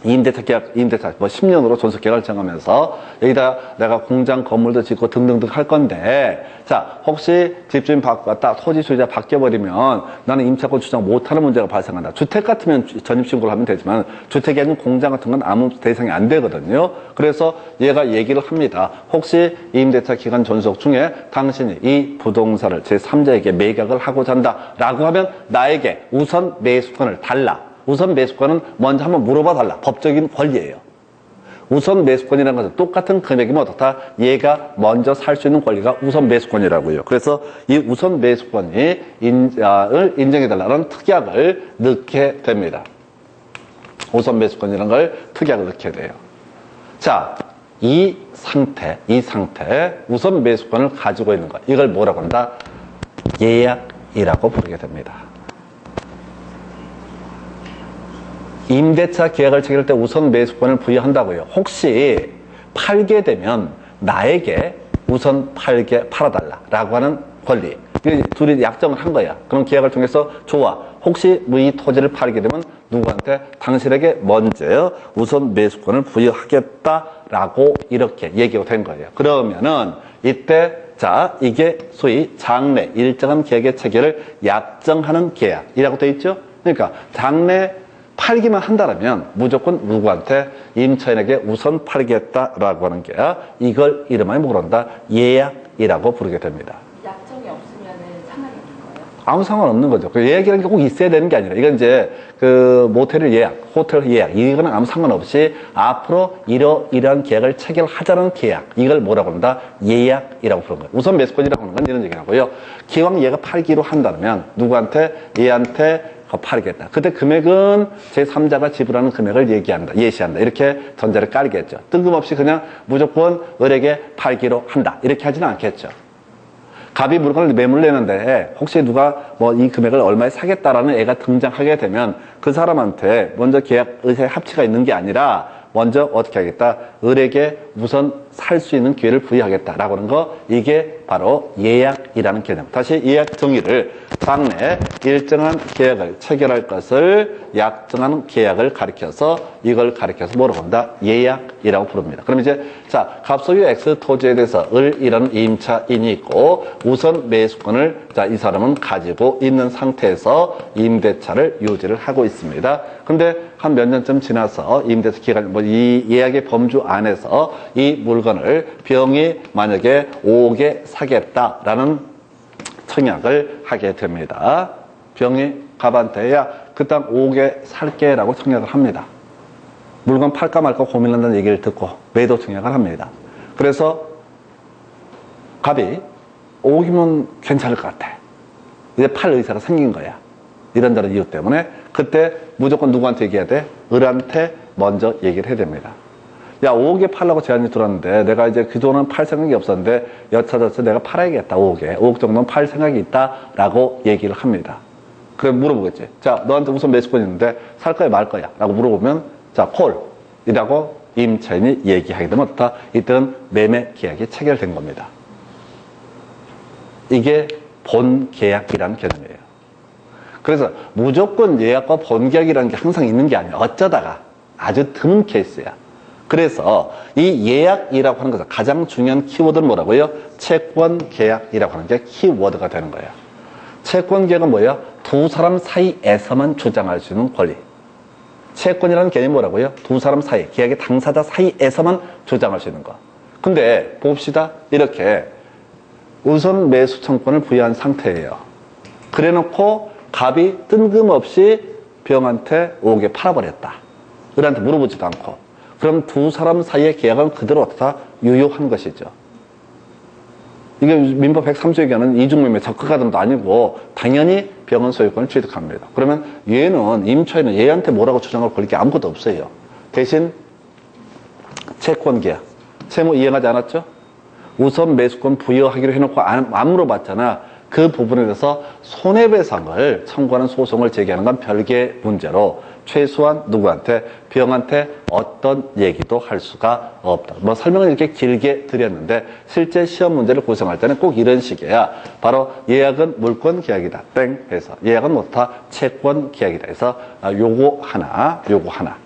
임대차 계약, 임대차, 10년으로 존속 계약을 정하면서 여기다 내가 공장 건물도 짓고 등등등 할 건데, 자, 혹시 집주인 바꿨다, 토지 소유자 바뀌어버리면 나는 임차권 주장 못하는 문제가 발생한다. 주택 같으면 전입신고를 하면 되지만 주택이 아닌 공장 같은 건 아무 대상이 안 되거든요. 그래서 얘가 얘기를 합니다. 혹시 임대차 기간 존속 중에 당신이 이 부동산을 제3자에게 매각을 하고자 한다라고 하면 나에게 우선 매수권을 달라. 우선 매수권은 먼저 한번 물어봐 달라. 법적인 권리예요. 우선 매수권이라는 것은 똑같은 금액이면 어떻다? 얘가 먼저 살 수 있는 권리가 우선 매수권이라고요. 그래서 이 우선 매수권이 인정해 달라는 특약을 넣게 됩니다. 우선 매수권이라는 걸 특약을 넣게 돼요. 자, 이 상태 우선 매수권을 가지고 있는 것, 이걸 뭐라고 한다? 예약이라고 부르게 됩니다. 임대차 계약을 체결할 때 우선 매수권을 부여한다고요. 혹시 팔게 되면 나에게 우선 팔아달라라고 하는 권리. 둘이 약정을 한 거야. 그럼 계약을 통해서 좋아. 혹시 이 토지를 팔게 되면 누구한테? 당신에게 먼저 우선 매수권을 부여하겠다라고 이렇게 얘기가 된 거예요. 그러면은 이때 자, 이게 소위 장래 일정한 계약의 체결을 약정하는 계약이라고 되어 있죠. 그러니까 장래 팔기만 한다면 무조건 누구한테? 임차인에게 우선 팔겠다라고 하는 게 이걸 이름하여 뭐라 한다? 예약이라고 부르게 됩니다.
약정이 없으면 상관이 없는 거예요?
아무 상관없는 거죠. 그 예약이라는 게 꼭 있어야 되는 게 아니라 이건 이제 그 모텔 예약, 호텔 예약 이거는 아무 상관없이 앞으로 이러이러한 계약을 체결하자는 계약, 이걸 뭐라고 한다? 예약이라고 부르는 거예요. 우선 매수권이라고 하는 건 이런 얘기라고요. 기왕 얘가 팔기로 한다면 누구한테? 얘한테 팔겠다. 그때 금액은 제3자가 지불하는 금액을 예시한다. 이렇게 전제를 깔겠죠. 뜬금없이 그냥 무조건 을에게 팔기로 한다. 이렇게 하지는 않겠죠. 갑이 물건을 매물 내는데 혹시 누가 이 금액을 얼마에 사겠다라는 애가 등장하게 되면 그 사람한테 먼저 계약 의사의 합치가 있는 게 아니라 먼저 어떻게 하겠다? 을에게 우선 살 수 있는 기회를 부여하겠다라고 하는 거, 이게 바로 예약이라는 개념. 다시 예약 정의를 장래 일정한 계약을 체결할 것을 약정하는 계약을 가리켜서 이걸 가리켜서 뭐라고 한다? 예약이라고 부릅니다. 그럼 이제 자, 갑소유 X 토지에 대해서 을이라는 임차인이 있고 우선 매수권을 자, 이 사람은 가지고 있는 상태에서 임대차를 유지를 하고 있습니다. 근데 한 몇 년쯤 지나서 임대차 기간 이 예약의 범주 안에서 이 물건을 병이 만약에 5개 사겠다라는 청약을 하게 됩니다. 병이 갑한테 야, 그 땅 5개 살게라고 청약을 합니다. 물건 팔까 말까 고민한다는 얘기를 듣고 매도 청약을 합니다. 그래서 갑이 5개면 괜찮을 것 같아. 이제 팔 의사가 생긴 거야. 이런저런 이유 때문에 그때 무조건 누구한테 얘기해야 돼? 을한테 먼저 얘기를 해야 됩니다. 야, 5개 팔라고 제안이 들었는데 내가 이제 그 돈은 팔 생각이 없었는데 여차저차 내가 팔아야겠다. 5억 정도는 팔 생각이 있다라고 얘기를 합니다. 그래 물어보겠지. 자, 너한테 우선 매수권 있는데 살 거야 말 거야? 라고 물어보면 자, 콜이라고 임차인이 얘기하게 되면 어떻다? 이때는 매매 계약이 체결된 겁니다. 이게 본계약이라는 개념이에요. 그래서 무조건 예약과 본계약이라는 게 항상 있는 게 아니에요. 어쩌다가 아주 드문 케이스야. 그래서 이 예약이라고 하는 것은 가장 중요한 키워드는 뭐라고요? 채권계약이라고 하는 게 키워드가 되는 거예요. 채권계약은 뭐예요? 두 사람 사이에서만 주장할 수 있는 권리. 채권이라는 개념이 뭐라고요? 두 사람 사이, 계약의 당사자 사이에서만 주장할 수 있는 거. 근데 봅시다. 이렇게 우선 매수 청권을 부여한 상태예요. 그래놓고 갑이 뜬금없이 병한테 5억에 팔아버렸다. 을한테 물어보지도 않고. 그럼 두 사람 사이의 계약은 그대로 다 유효한 것이죠. 이게 민법 103조에 관한 이중매매 적극가등도 아니고 당연히 병원 소유권을 취득합니다. 그러면 얘는 임차인은 얘한테 뭐라고 주장할 권리 게 아무것도 없어요. 대신 채권 계약, 세무 이행하지 않았죠? 우선 매수권 부여하기로 해놓고 안 물어봤잖아. 그 부분에 대해서 손해배상을 청구하는 소송을 제기하는 건 별개의 문제로 최소한 누구한테? 병한테 어떤 얘기도 할 수가 없다. 뭐 설명을 이렇게 길게 드렸는데 실제 시험 문제를 구성할 때는 꼭 이런 식이야. 바로 예약은 물권 계약이다. 땡 해서 예약은 못하 채권 계약이다 해서 요거 하나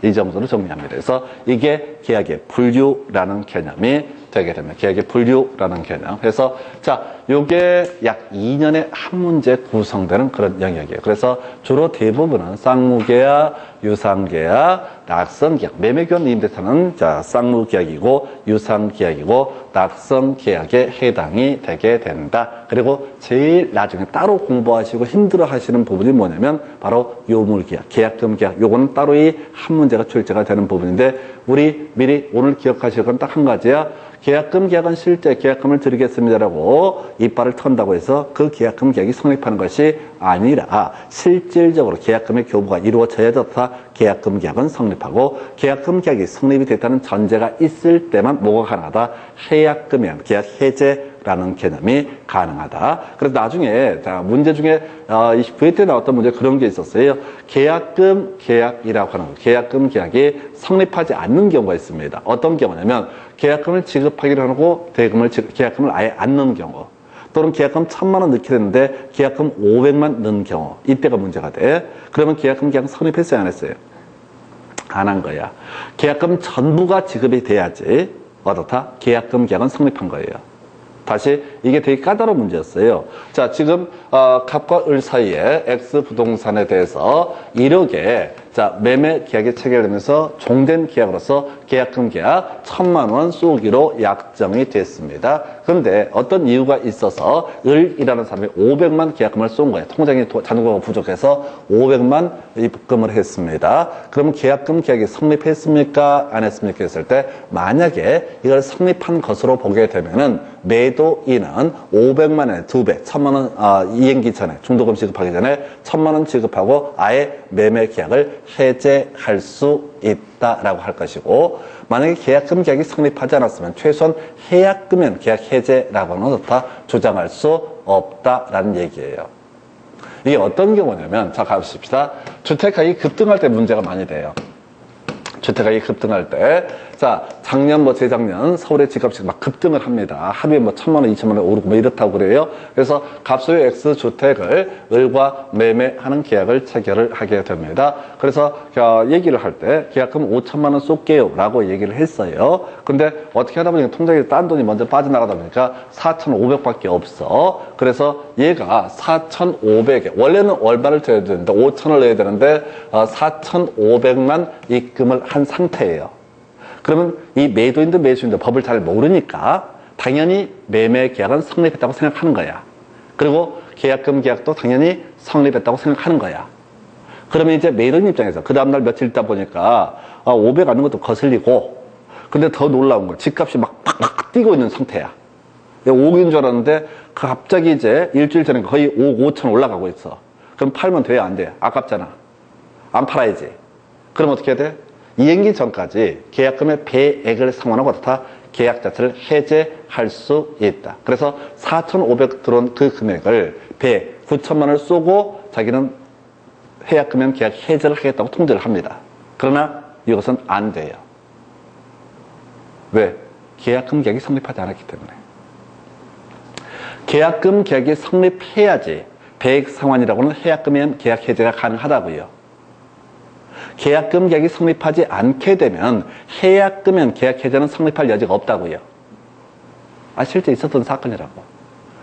이 정도로 정리합니다. 그래서 이게 계약의 분류라는 개념이 되게 되면 계약의 분류라는 개념. 그래서 자, 요게 약 2년에 한 문제 구성되는 그런 영역이에요. 그래서 주로 대부분은 쌍무계약, 유상계약, 낙성계약, 매매교환 임대차는 자, 쌍무계약이고 유상계약이고 낙성계약에 해당이 되게 된다. 그리고 제일 나중에 따로 공부하시고 힘들어 하시는 부분이 뭐냐면 바로 요물계약, 계약금 계약. 요거는 따로 이 한 문제가 출제가 되는 부분인데 우리 미리 오늘 기억하실 건 딱 한 가지야. 계약금 계약은 실제 계약금을 드리겠습니다라고 이빨을 턴다고 해서 그 계약금 계약이 성립하는 것이 아니라 실질적으로 계약금의 교부가 이루어져야졌다. 계약금 계약은 성립하고 계약금 계약이 성립이 됐다는 전제가 있을 때만 뭐가 가능하다? 해약금이 계약 해제라는 개념이 가능하다. 그래서 나중에 자, 문제 중에 29회 때 나왔던 문제 그런 게 있었어요. 계약금 계약이라고 하는 거. 계약금 계약이 성립하지 않는 경우가 있습니다. 어떤 경우냐면 계약금을 지급하기로 하고 계약금을 아예 안 넣은 경우, 또는 계약금 1,000만 원 넣게 되는데 계약금 500만 넣은 경우, 이때가 문제가 돼. 그러면 계약금 계약 성립했어요, 안 했어요? 안 한 거야. 계약금 전부가 지급이 돼야지 어떻다? 계약금 계약은 성립한 거예요. 다시 이게 되게 까다로운 문제였어요. 자, 지금 갑과 을 사이에 X 부동산에 대해서 1억에 자, 매매 계약이 체결되면서 종된 계약으로서 계약금 계약 1,000만 원 쏘기로 약정이 됐습니다. 그런데 어떤 이유가 있어서 을이라는 사람이 500만 계약금을 쏜 거예요. 통장에 잔고가 부족해서 500만 입금을 했습니다. 그러면 계약금 계약이 성립했습니까? 안 했습니까? 했을 때 만약에 이걸 성립한 것으로 보게 되면은 매도인은 500만원에 2배, 1,000만 원 이행기 전에 중도금 지급하기 전에 1,000만 원 지급하고 아예 매매 계약을 해제할 수 있다라고 할 것이고, 만약에 계약금 계약이 성립하지 않았으면 최소한 해약금은 계약 해제라고는 다 주장할 수 없다라는 얘기예요. 이게 어떤 경우냐면, 자, 가봅시다. 주택가격이 급등할 때 문제가 많이 돼요. 주택가격이 급등할 때, 자, 작년 뭐 재작년 서울의 집값이 막 급등을 합니다. 하루에 뭐 1,000만 원, 2,000만 원 오르고 뭐 이렇다고 그래요. 그래서 갑소유 X 주택을 을과 매매하는 계약을 체결을 하게 됩니다. 그래서 얘기를 할 때 계약금 5,000만 원 쏠게요 라고 얘기를 했어요. 근데 어떻게 하다 보니까 통장에 딴 돈이 먼저 빠져나가다 보니까 4,500밖에 없어. 그래서 얘가 4,500에 원래는 얼마를 줘야 되는데 5,000을 내야 되는데 4,500만 입금을 한 상태예요. 그러면 이 매도인도 매수인도 법을 잘 모르니까 당연히 매매 계약은 성립했다고 생각하는 거야. 그리고 계약금 계약도 당연히 성립했다고 생각하는 거야. 그러면 이제 매도인 입장에서 그 다음날 며칠 있다 보니까 500 안 넣은 것도 거슬리고, 근데 더 놀라운 건 집값이 막 팍팍 뛰고 있는 상태야. 5억인 줄 알았는데 갑자기 이제 일주일 전에 거의 5억 5천 올라가고 있어. 그럼 팔면 돼야 안 돼? 아깝잖아. 안 팔아야지. 그럼 어떻게 해야 돼? 이행기 전까지 계약금의 배액을 상환하고 어떻다? 계약 자체를 해제할 수 있다. 그래서 4,500 들어온 그 금액을 9,000만 원을 쏘고 자기는 해약금면 계약 해제를 하겠다고 통지를 합니다. 그러나 이것은 안 돼요. 왜? 계약금 계약이 성립하지 않았기 때문에. 계약금 계약이 성립해야지 배액 상환이라고는 해약금면 계약 해제가 가능하다고요. 계약금 계약이 성립하지 않게 되면 해약금면 계약 해제는 성립할 여지가 없다고요. 실제 있었던 사건이라고.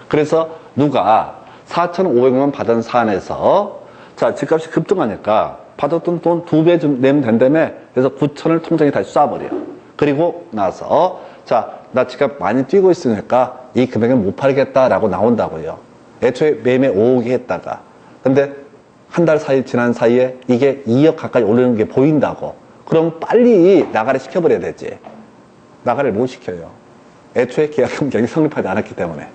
그래서 누가 4,500만 받은 사안에서 자, 집값이 급등하니까 받았던 돈 2배 좀 내면 된다며. 그래서 9,000을 통장에 다시 쏴버려. 그리고 나서 자, 나 집값 많이 뛰고 있으니까 이 금액은 못 팔겠다라고 나온다고요. 애초에 매매 5억이 했다가. 근데 한 달 사이 지난 사이에 이게 2억 가까이 오르는 게 보인다고. 그럼 빨리 나가래 시켜버려야 되지. 나가래 못 시켜요. 애초에 계약금 계약이 성립하지 않았기 때문에.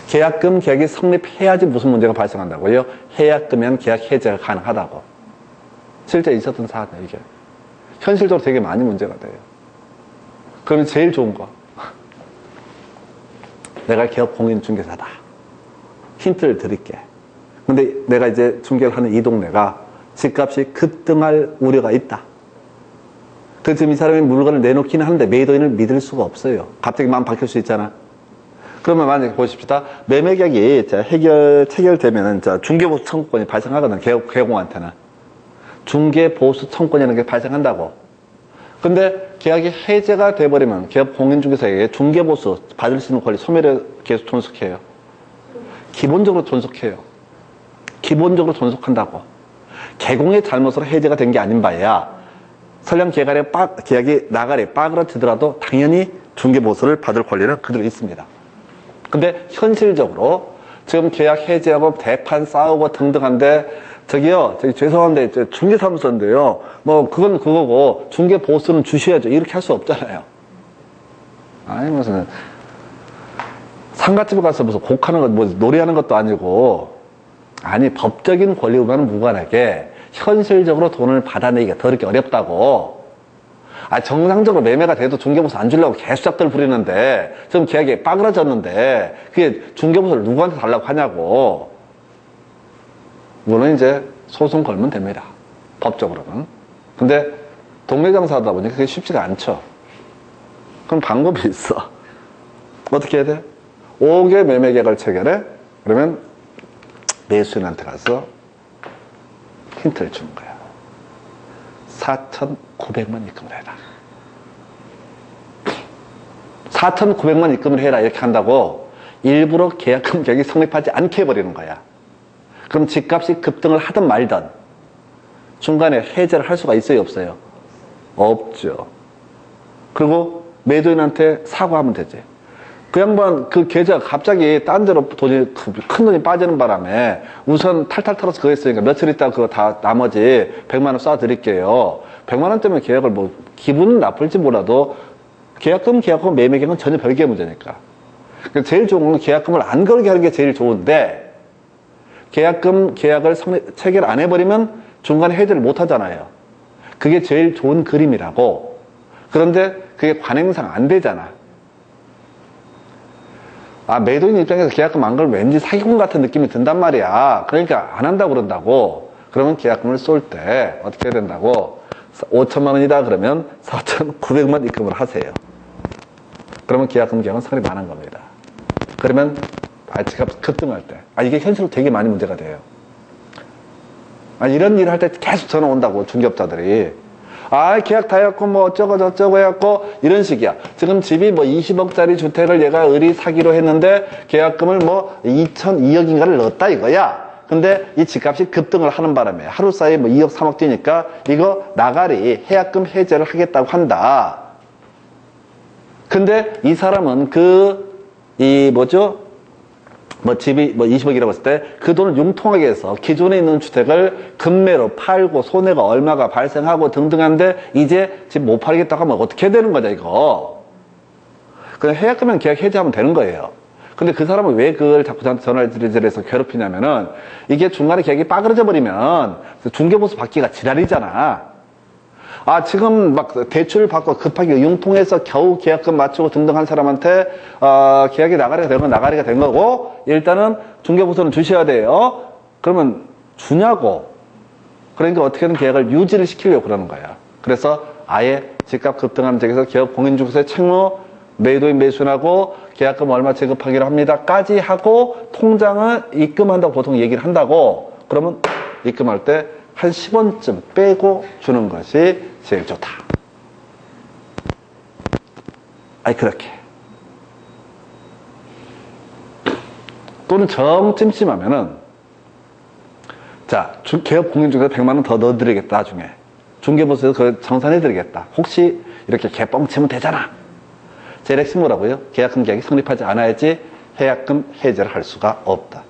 계약금 계약이 성립해야지 무슨 문제가 발생한다고요? 해약금이면 계약 해제가 가능하다고. 실제 있었던 사안이에요, 이게. 현실적으로 되게 많이 문제가 돼요. 그러면 제일 좋은 거. 내가 기업 공인중개사다. 힌트를 드릴게. 근데 내가 이제 중개를 하는 이 동네가 집값이 급등할 우려가 있다. 그래서 지금 이 사람이 물건을 내놓기는 하는데 매도인을 믿을 수가 없어요. 갑자기 마음 바뀔 수 있잖아. 그러면 만약에 보십시다. 매매계약이 체결되면은 중개보수 청구권이 발생하거든. 개공한테는. 중개보수 청구권이라는 게 발생한다고. 근데 계약이 해제가 돼버리면 기업 공인중개사에게 중개보수 받을 수 있는 권리 소멸을 계속 존속해요. 기본적으로 존속해요. 기본적으로 존속한다고. 개공의 잘못으로 해제가 된 게 아닌 바에야 설령 계약이 나가리 빠그러지더라도 당연히 중개보수를 받을 권리는 그대로 있습니다. 근데 현실적으로 지금 계약 해제하고 대판 싸우고 등등한데 저기 죄송한데 중개사무소인데요. 뭐 그건 그거고 중개보수는 주셔야죠. 이렇게 할 수 없잖아요. 아니 무슨 상가집에 가서 무슨 곡하는 것, 뭐 노래하는 것도 아니고 아니 법적인 권리와는 무관하게 현실적으로 돈을 받아내기가 더 이렇게 어렵다고. 정상적으로 매매가 돼도 중개보수 안 주려고 개수작들 부리는데 지금 계약이 빠그러졌는데 그게 중개보수를 누구한테 달라고 하냐고. 물론 이제 소송 걸면 됩니다. 법적으로는. 근데 동매장사 하다 보니까 그게 쉽지가 않죠. 그럼 방법이 있어. 어떻게 해야 돼? 5억의 매매계약을 체결해? 그러면 매수인한테 가서 힌트를 주는 거야. 4,900만 입금을 해라. 4,900만 입금을 해라 이렇게 한다고 일부러 계약금 계약이 성립하지 않게 해버리는 거야. 그럼 집값이 급등을 하든 말든 중간에 해제를 할 수가 있어요, 없어요? 없죠. 그리고 매도인한테 사과하면 되지. 그 양반 그 계좌가 갑자기 딴 데로 큰 돈이 빠지는 바람에 우선 탈탈 털어서 그거 했으니까 며칠 있다가 그거 다 나머지 100만 원 쏴드릴게요. 100만 원 때문에 계약을 뭐 기분은 나쁠지 몰라도 계약금 매매계약은 전혀 별개의 문제니까. 그러니까 제일 좋은 건 계약금을 안 걸게 하는 게 제일 좋은데 계약금 계약을 체결 안 해버리면 중간에 해지를 못 하잖아요. 그게 제일 좋은 그림이라고. 그런데 그게 관행상 안 되잖아. 매도인 입장에서 계약금 안 걸면 왠지 사기꾼 같은 느낌이 든단 말이야. 그러니까 안 한다고 그런다고. 그러면 계약금을 쏠 때 어떻게 해야 된다고? 5천만 원이다 그러면 4,900만 입금을 하세요. 그러면 계약금 계약은 성립 안 한 겁니다. 그러면 집값 급등할 때 이게 현실로 되게 많이 문제가 돼요. 이런 일을 할 때 계속 전화 온다고 중개업자들이. 계약 다 했고 뭐 어쩌고 저쩌고 해갖고 이런 식이야. 지금 집이 뭐 20억짜리 주택을 얘가 의리 사기로 했는데 계약금을 뭐 2억인가를 넣었다 이거야. 근데 이 집값이 급등을 하는 바람에 하루 사이에 뭐 2억 3억 뛰니까 이거 나가리 해약금 해제를 하겠다고 한다. 근데 이 사람은 집이 20억이라고 했을 때 그 돈을 융통하게 해서 기존에 있는 주택을 급매로 팔고 손해가 얼마가 발생하고 등등한데 이제 집 못 팔겠다고 하면 어떻게 되는 거냐 이거. 그냥 해약금은 계약 해제하면 되는 거예요. 근데 그 사람은 왜 그걸 자꾸 저한테 전화를 해서 괴롭히냐면은 이게 중간에 계약이 빠그러져 버리면 중개보수 받기가 지랄이잖아. 지금 막 대출 받고 급하게 융통해서 겨우 계약금 맞추고 등등 한 사람한테 계약이 나가리가 된 건 나가리가 된 거고 일단은 중개보수는 주셔야 돼요. 그러면 주냐고. 그러니까 어떻게든 계약을 유지를 시키려고 그러는 거야. 그래서 아예 집값 급등하는 지역에서 기업 공인중개사의 책무 매도인 매수인하고 계약금 얼마 지급하기로 합니다까지 하고 통장을 입금한다고 보통 얘기를 한다고. 그러면 입금할 때 한 10원쯤 빼고 주는 것이 제일 좋다. 그렇게. 또는 정 찜찜하면은, 개업 공인중개사 100만 원 더 넣어드리겠다, 나중에. 중개보수에서 그걸 정산해드리겠다. 혹시 이렇게 개뻥치면 되잖아. 제일 핵심 뭐라고요? 계약금 계약이 성립하지 않아야지 해약금 해제를 할 수가 없다.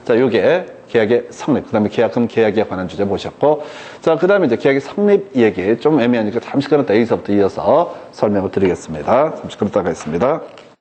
자, 요게 계약의 성립, 그 다음에 계약금 계약에 관한 주제 보셨고, 자, 그 다음에 이제 계약의 성립 얘기 좀 애매하니까 잠시 끊었다 여기서부터 이어서 설명을 드리겠습니다. 잠시 끊었다가 있습니다.